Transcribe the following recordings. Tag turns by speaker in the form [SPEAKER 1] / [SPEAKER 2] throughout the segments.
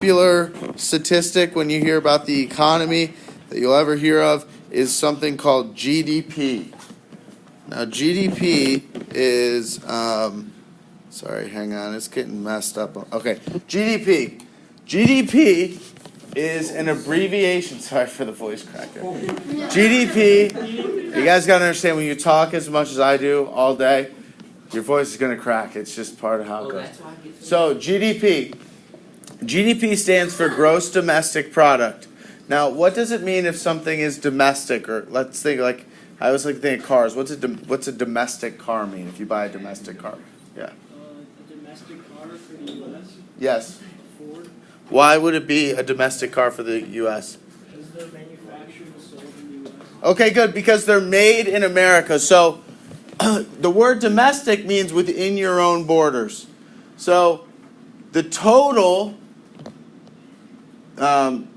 [SPEAKER 1] popular statistic when you hear about the economy that you'll ever hear of is something called GDP. Now, GDP is, sorry, hang on, it's getting messed up. Okay, GDP. GDP is an abbreviation, sorry for the voice cracker. GDP, you guys got to understand, when you talk as much as I do all day, your voice is going to crack. It's just part of how it goes. So GDP. GDP stands for gross domestic product. Now, what does it mean if something is domestic? Or let's think, like, I was like thinking cars. What's a domestic car mean if you buy a domestic car? Yeah.
[SPEAKER 2] A domestic car for the U.S.?
[SPEAKER 1] Yes.
[SPEAKER 2] Ford?
[SPEAKER 1] Why would it be a domestic car for the U.S.?
[SPEAKER 2] Because they're manufactured and sold in the U.S.
[SPEAKER 1] Okay, good, because they're made in America. So the word domestic means within your own borders. So the total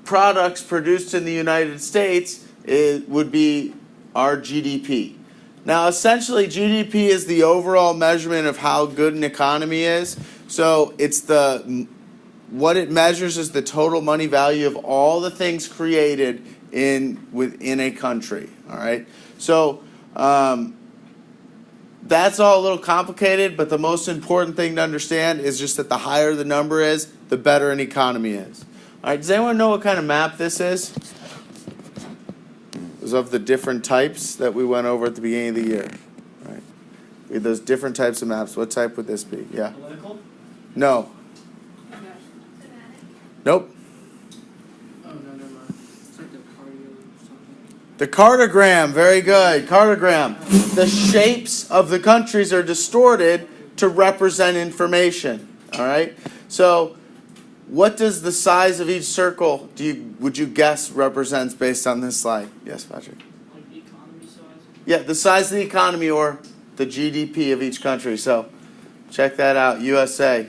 [SPEAKER 1] products produced in the United States would be our GDP. Now, essentially, GDP is the overall measurement of how good an economy is. So it's what it measures is the total money value of all the things created within a country. All right. So that's all a little complicated, but the most important thing to understand is just that the higher the number is, the better an economy is. All right, does anyone know what kind of map this is? It was of the different types that we went over at the beginning of the year. All right. We had those different types of maps. What type would this be? Yeah.
[SPEAKER 2] Political?
[SPEAKER 1] No. Nope.
[SPEAKER 2] Oh, no, never mind. It's like the cardio or something.
[SPEAKER 1] The cartogram, very good. Cartogram. The shapes of the countries are distorted to represent information. All right? So what does the size of each circle, would you guess, represents based on this slide? Yes, Patrick?
[SPEAKER 2] Like the economy size?
[SPEAKER 1] Yeah, the size of the economy or the GDP of each country. So check that out. USA.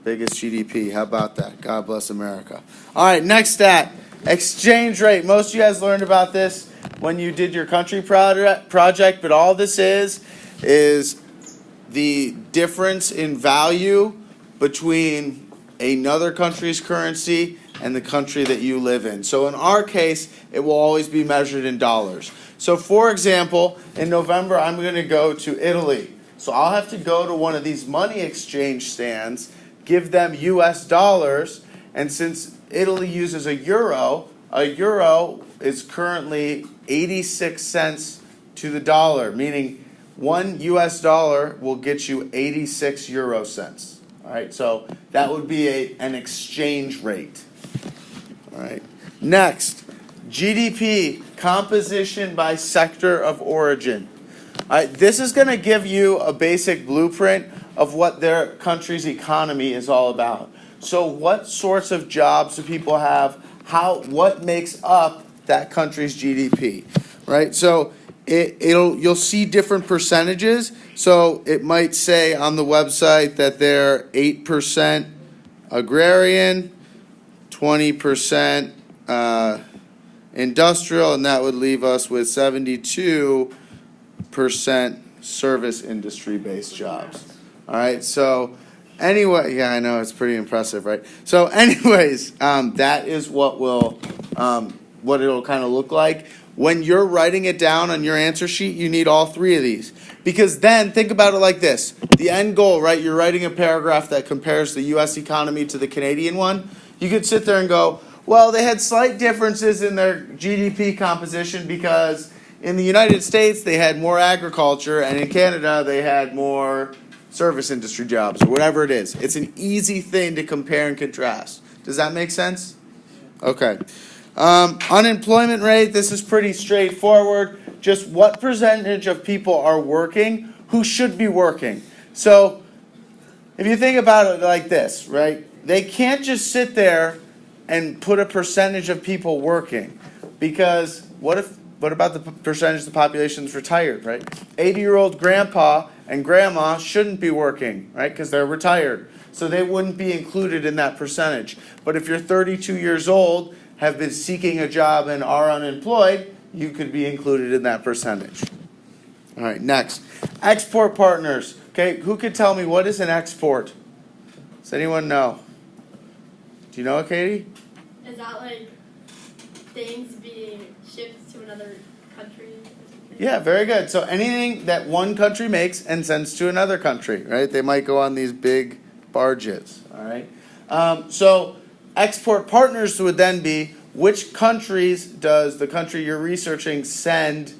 [SPEAKER 1] Biggest GDP. How about that? God bless America. All right, next stat. Exchange rate. Most of you guys learned about this when you did your country project, but all this is the difference in value between another country's currency and the country that you live in. So in our case, it will always be measured in dollars. So for example, in November, I'm going to go to Italy. So I'll have to go to one of these money exchange stands, give them US dollars, and since Italy uses a euro is currently 86 cents to the dollar, meaning 1 US dollar will get you 86 euro cents. All right, so that would be an exchange rate. All right, next, GDP, composition by sector of origin. All right, this is going to give you a basic blueprint of what their country's economy is all about. So what sorts of jobs do people have? What makes up that country's GDP? Right, so you'll see different percentages. So it might say on the website that they're 8% agrarian, 20% industrial, and that would leave us with 72% service industry-based jobs. All right, so anyway, yeah, I know, it's pretty impressive, right? So anyways, that is what it'll kind of look like. When you're writing it down on your answer sheet, you need all three of these. Because then, think about it like this. The end goal, right? You're writing a paragraph that compares the U.S. economy to the Canadian one. You could sit there and go, well, they had slight differences in their GDP composition because in the United States, they had more agriculture, and in Canada, they had more service industry jobs, or whatever it is. It's an easy thing to compare and contrast. Does that make sense? Okay. Unemployment rate, this is pretty straightforward. Just what percentage of people are working who should be working? So if you think about it like this, right? They can't just sit there and put a percentage of people working, because what about the percentage of the population that's retired, right? 80-year-old grandpa and grandma shouldn't be working, right? Because they're retired. So they wouldn't be included in that percentage. But if you're 32 years old, have been seeking a job and are unemployed, you could be included in that percentage. All right, next. Export partners. Okay, who could tell me what is an export? Does anyone know? Do you know it, Katie?
[SPEAKER 3] Is that like things being shipped to another country?
[SPEAKER 1] Yeah, very good. So anything that one country makes and sends to another country, right? They might go on these big barges, all right? So export partners would then be which countries does the country you're researching send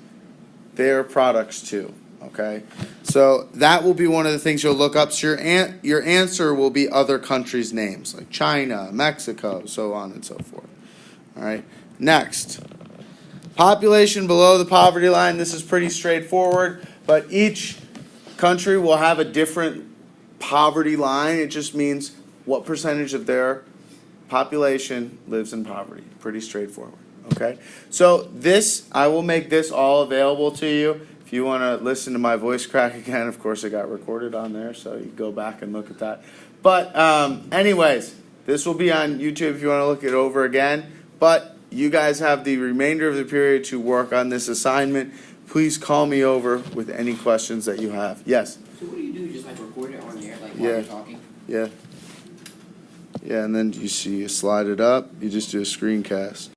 [SPEAKER 1] their products to, okay? So that will be one of the things you'll look up. So your answer will be other countries' names, like China, Mexico, so on and so forth, all right? Next. Population below the poverty line, this is pretty straightforward, but each country will have a different poverty line. It just means what percentage of their population lives in poverty. Pretty straightforward, okay? So this, I will make this all available to you. If you want to listen to my voice crack again, of course it got recorded on there, so you go back and look at that. But anyways, this will be on YouTube if you want to look it over again, but you guys have the remainder of the period to work on this assignment. Please call me over with any questions that you have. Yes?
[SPEAKER 4] So what do you do? Just like record it on air, like while
[SPEAKER 1] Yeah.
[SPEAKER 4] you're talking?
[SPEAKER 1] Yeah. Yeah, and then you slide it up. You just do a screencast.